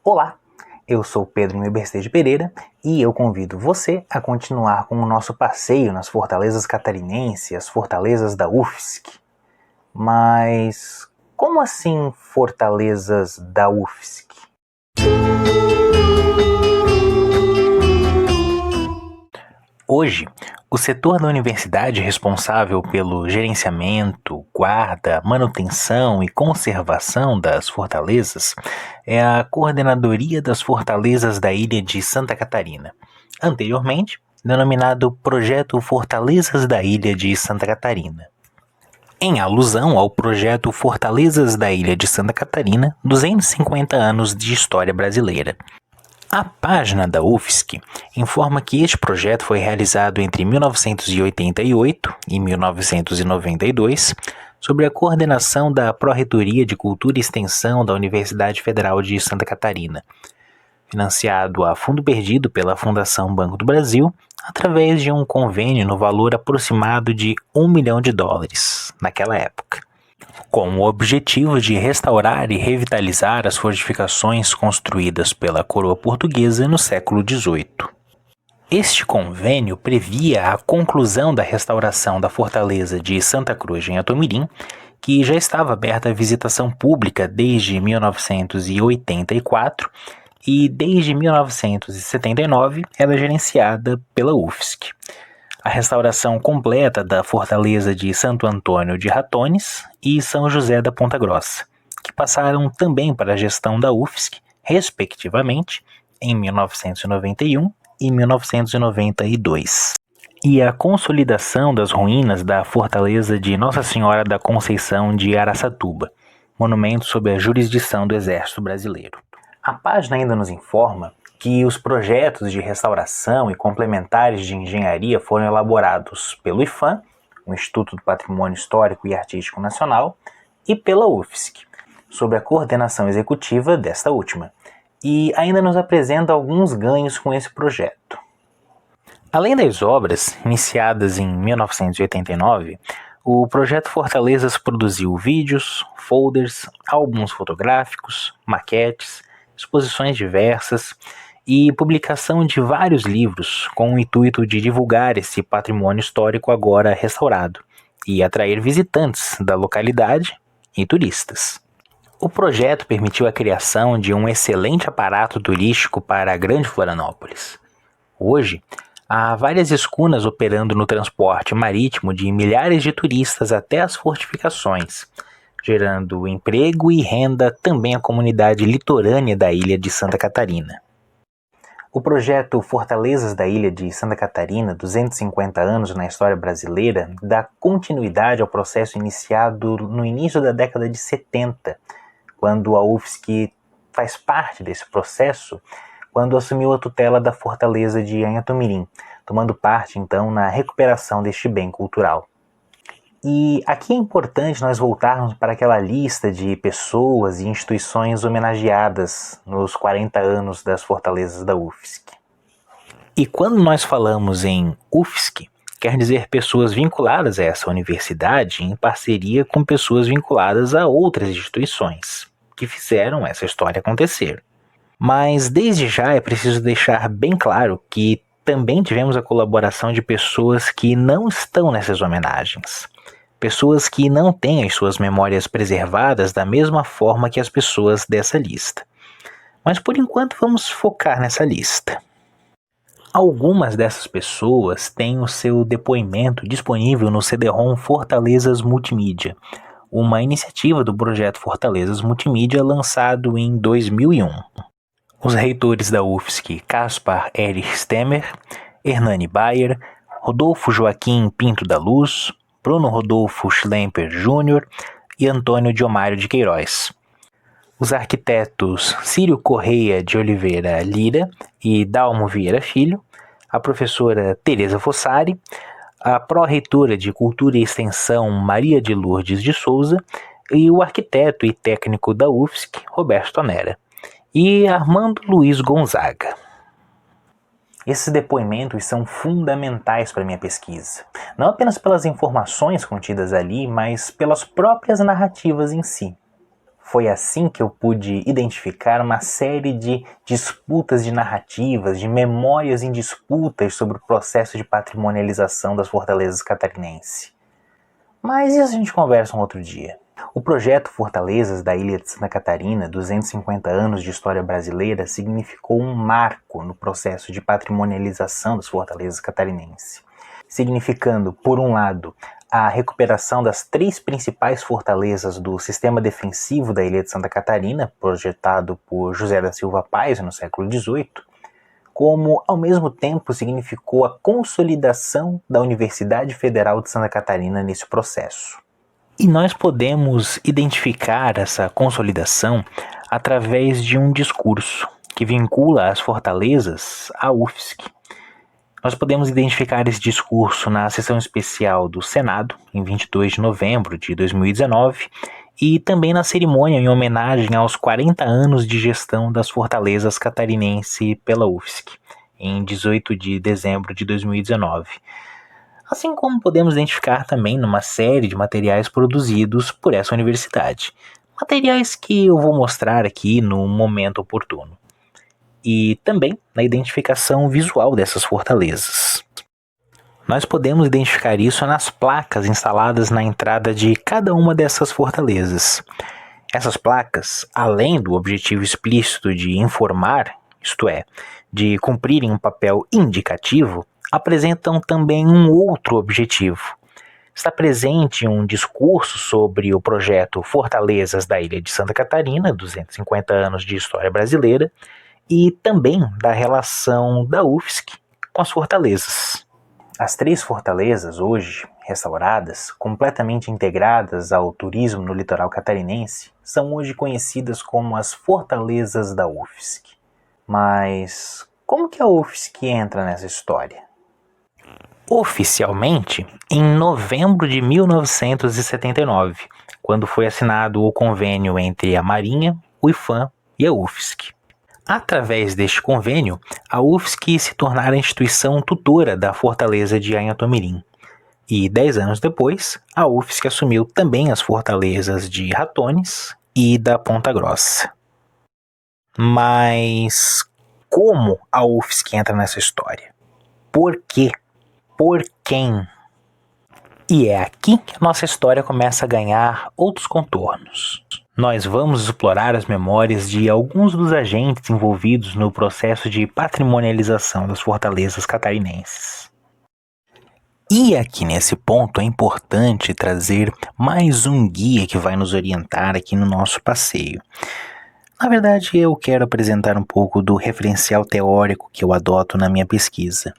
Olá, eu sou Pedro Meberstê de Pereira e eu convido você a continuar com o nosso passeio nas fortalezas catarinenses, as fortalezas da UFSC. Mas como assim fortalezas da UFSC? Hoje, o setor da universidade responsável pelo gerenciamento, guarda, manutenção e conservação das fortalezas é a Coordenadoria das Fortalezas da Ilha de Santa Catarina, anteriormente denominado Projeto Fortalezas da Ilha de Santa Catarina. Em alusão ao projeto Fortalezas da Ilha de Santa Catarina, 250 anos de história brasileira. A página da UFSC informa que este projeto foi realizado entre 1988 e 1992, sob a coordenação da Pró-Reitoria de Cultura e Extensão da Universidade Federal de Santa Catarina, financiado a fundo perdido pela Fundação Banco do Brasil, através de um convênio no valor aproximado de US$1 milhão naquela época, com o objetivo de restaurar e revitalizar as fortificações construídas pela coroa portuguesa no século XVIII. Este convênio previa a conclusão da restauração da fortaleza de Santa Cruz em Atomirim, que já estava aberta à visitação pública desde 1984 e desde 1979 era gerenciada pela UFSC. A restauração completa da fortaleza de Santo Antônio de Ratones e São José da Ponta Grossa, que passaram também para a gestão da UFSC, respectivamente, em 1991 e 1992. E a consolidação das ruínas da fortaleza de Nossa Senhora da Conceição de Araçatuba, monumento sob a jurisdição do Exército Brasileiro. A página ainda nos informa que os projetos de restauração e complementares de engenharia foram elaborados pelo IPHAN, o Instituto do Patrimônio Histórico e Artístico Nacional, e pela UFSC, sob a coordenação executiva desta última, e ainda nos apresenta alguns ganhos com esse projeto. Além das obras, iniciadas em 1989, o projeto Fortalezas produziu vídeos, folders, álbuns fotográficos, maquetes, exposições diversas e publicação de vários livros com o intuito de divulgar esse patrimônio histórico agora restaurado e atrair visitantes da localidade e turistas. O projeto permitiu a criação de um excelente aparato turístico para a Grande Florianópolis. Hoje, há várias escunas operando no transporte marítimo de milhares de turistas até as fortificações, gerando emprego e renda também à comunidade litorânea da ilha de Santa Catarina. O projeto Fortalezas da Ilha de Santa Catarina, 250 anos na história brasileira, dá continuidade ao processo iniciado no início da década de 70, quando a UFSC faz parte desse processo, quando assumiu a tutela da fortaleza de Anhatomirim, tomando parte então na recuperação deste bem cultural. E aqui é importante nós voltarmos para aquela lista de pessoas e instituições homenageadas nos 40 anos das fortalezas da UFSC. E quando nós falamos em UFSC, quer dizer pessoas vinculadas a essa universidade em parceria com pessoas vinculadas a outras instituições que fizeram essa história acontecer. Mas desde já é preciso deixar bem claro que também tivemos a colaboração de pessoas que não estão nessas homenagens. Pessoas que não têm as suas memórias preservadas da mesma forma que as pessoas dessa lista. Mas por enquanto vamos focar nessa lista. Algumas dessas pessoas têm o seu depoimento disponível no CD-ROM Fortalezas Multimídia, uma iniciativa do projeto Fortalezas Multimídia lançado em 2001. Os reitores da UFSC, Caspar Erich Stemmer, Hernani Bayer, Rodolfo Joaquim Pinto da Luz, Bruno Rodolfo Schlemper Jr. e Antônio Diomário de Queiroz. Os arquitetos Círio Correia de Oliveira Lira e Dalmo Vieira Filho, a professora Tereza Fossari, a pró-reitora de Cultura e Extensão Maria de Lourdes de Souza e o arquiteto e técnico da UFSC, Roberto Tonera, e Armando Luiz Gonzaga. Esses depoimentos são fundamentais para a minha pesquisa, não apenas pelas informações contidas ali, mas pelas próprias narrativas em si. Foi assim que eu pude identificar uma série de disputas de narrativas, de memórias em disputas sobre o processo de patrimonialização das fortalezas catarinenses. Mas isso a gente conversa um outro dia. O projeto Fortalezas da Ilha de Santa Catarina, 250 anos de história brasileira, significou um marco no processo de patrimonialização das fortalezas catarinenses, significando, por um lado, a recuperação das 3 principais fortalezas do sistema defensivo da Ilha de Santa Catarina, projetado por José da Silva Pais no século XVIII, como, ao mesmo tempo, significou a consolidação da Universidade Federal de Santa Catarina nesse processo. E nós podemos identificar essa consolidação através de um discurso que vincula as fortalezas à UFSC. Nós podemos identificar esse discurso na sessão especial do Senado, em 22 de novembro de 2019, e também na cerimônia em homenagem aos 40 anos de gestão das fortalezas catarinense pela UFSC, em 18 de dezembro de 2019. Assim como podemos identificar também numa série de materiais produzidos por essa universidade. Materiais que eu vou mostrar aqui no momento oportuno. E também na identificação visual dessas fortalezas. Nós podemos identificar isso nas placas instaladas na entrada de cada uma dessas fortalezas. Essas placas, além do objetivo explícito de informar, isto é, de cumprirem um papel indicativo, apresentam também um outro objetivo. Está presente um discurso sobre o projeto Fortalezas da Ilha de Santa Catarina, 250 anos de história brasileira, e também da relação da UFSC com as fortalezas. As 3 fortalezas, hoje restauradas, completamente integradas ao turismo no litoral catarinense, são hoje conhecidas como as Fortalezas da UFSC. Mas como que a UFSC entra nessa história? Oficialmente, em novembro de 1979, quando foi assinado o convênio entre a Marinha, o IPHAN e a UFSC. Através deste convênio, a UFSC se tornara a instituição tutora da fortaleza de Anhatomirim. E 10 anos depois, a UFSC assumiu também as fortalezas de Ratones e da Ponta Grossa. Mas como a UFSC entra nessa história? Por quê? Por quem? E é aqui que a nossa história começa a ganhar outros contornos. Nós vamos explorar as memórias de alguns dos agentes envolvidos no processo de patrimonialização das fortalezas catarinenses. E aqui nesse ponto é importante trazer mais um guia que vai nos orientar aqui no nosso passeio. Na verdade, eu quero apresentar um pouco do referencial teórico que eu adoto na minha pesquisa.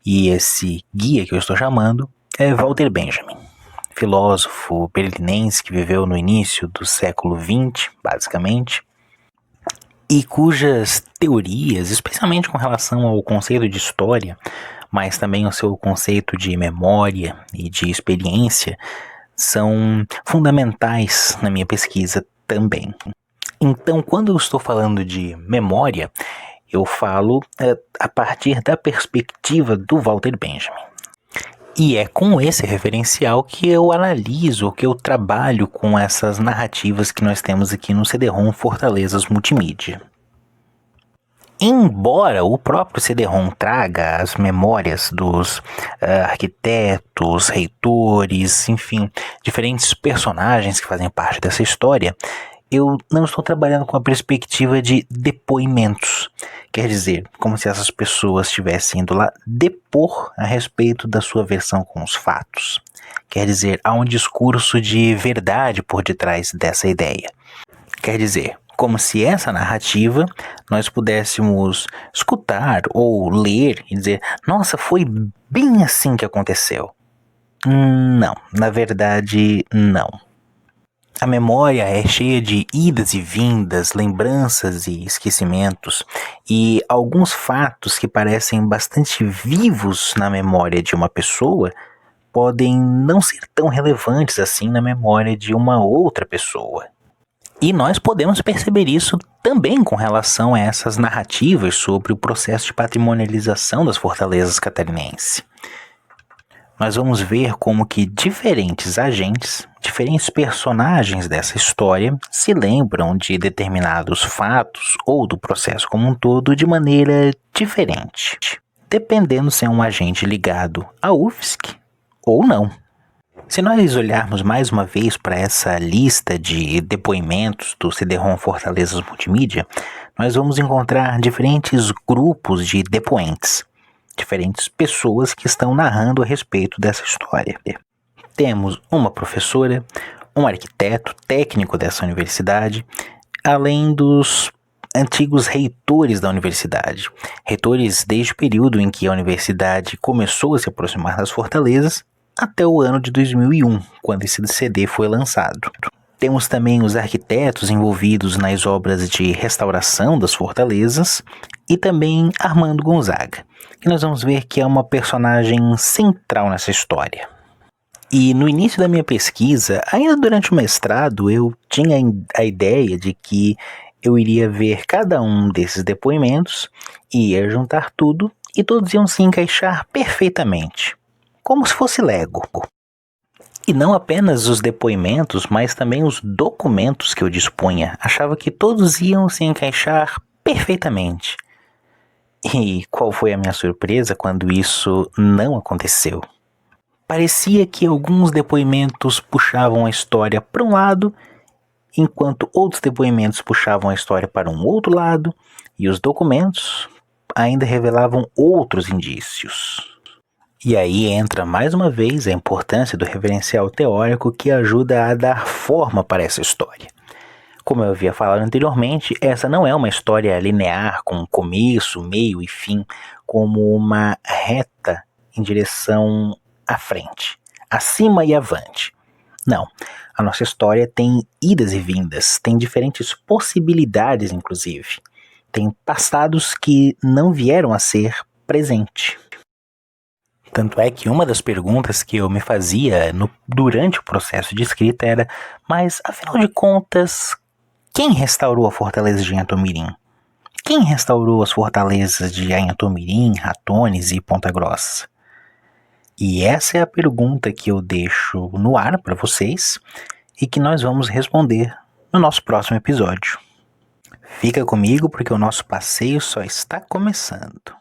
E esse guia que eu estou chamando é Walter Benjamin, filósofo berlinense que viveu no início do século XX, basicamente, e cujas teorias, especialmente com relação ao conceito de história, mas também ao seu conceito de memória e de experiência, são fundamentais na minha pesquisa também. Então, quando eu estou falando de memória, eu falo a partir da perspectiva do Walter Benjamin. E é com esse referencial que eu analiso, que eu trabalho com essas narrativas que nós temos aqui no CD-ROM Fortalezas Multimídia. Embora o próprio CD-ROM traga as memórias dos arquitetos, reitores, enfim, diferentes personagens que fazem parte dessa história, eu não estou trabalhando com a perspectiva de depoimentos. Quer dizer, como se essas pessoas estivessem indo lá depor a respeito da sua versão com os fatos. Quer dizer, há um discurso de verdade por detrás dessa ideia. Quer dizer, como se essa narrativa nós pudéssemos escutar ou ler e dizer: nossa, foi bem assim que aconteceu. Não, na verdade, não. A memória é cheia de idas e vindas, lembranças e esquecimentos, e alguns fatos que parecem bastante vivos na memória de uma pessoa podem não ser tão relevantes assim na memória de uma outra pessoa. E nós podemos perceber isso também com relação a essas narrativas sobre o processo de patrimonialização das fortalezas catarinenses. nós vamos ver como que diferentes agentes, diferentes personagens dessa história se lembram de determinados fatos ou do processo como um todo de maneira diferente, dependendo se é um agente ligado à UFSC ou não. Se nós olharmos mais uma vez para essa lista de depoimentos do CD-ROM Fortalezas Multimídia, nós vamos encontrar diferentes grupos de depoentes, diferentes pessoas que estão narrando a respeito dessa história. Temos uma professora, um arquiteto técnico dessa universidade, além dos antigos reitores da universidade, reitores desde o período em que a universidade começou a se aproximar das fortalezas, até o ano de 2001, quando esse CD foi lançado. Temos também os arquitetos envolvidos nas obras de restauração das fortalezas e também Armando Gonzaga, que nós vamos ver que é uma personagem central nessa história. E no início da minha pesquisa, ainda durante o mestrado, eu tinha a ideia de que eu iria ver cada um desses depoimentos, ia juntar tudo e todos iam se encaixar perfeitamente, como se fosse Lego. E não apenas os depoimentos, mas também os documentos que eu dispunha. Achava que todos iam se encaixar perfeitamente. E qual foi a minha surpresa quando isso não aconteceu? Parecia que alguns depoimentos puxavam a história para um lado, enquanto outros depoimentos puxavam a história para um outro lado, e os documentos ainda revelavam outros indícios. E aí entra mais uma vez a importância do referencial teórico que ajuda a dar forma para essa história. Como eu havia falado anteriormente, essa não é uma história linear com começo, meio e fim, como uma reta em direção à frente, acima e avante. Não, a nossa história tem idas e vindas, tem diferentes possibilidades inclusive, tem passados que não vieram a ser presente. Tanto é que uma das perguntas que eu me fazia durante o processo de escrita era: mas afinal de contas, quem restaurou a fortaleza de Anhatomirim? Quem restaurou as fortalezas de Anhatomirim, Ratones e Ponta Grossa? E essa é a pergunta que eu deixo no ar para vocês e que nós vamos responder no nosso próximo episódio. Fica comigo porque o nosso passeio só está começando.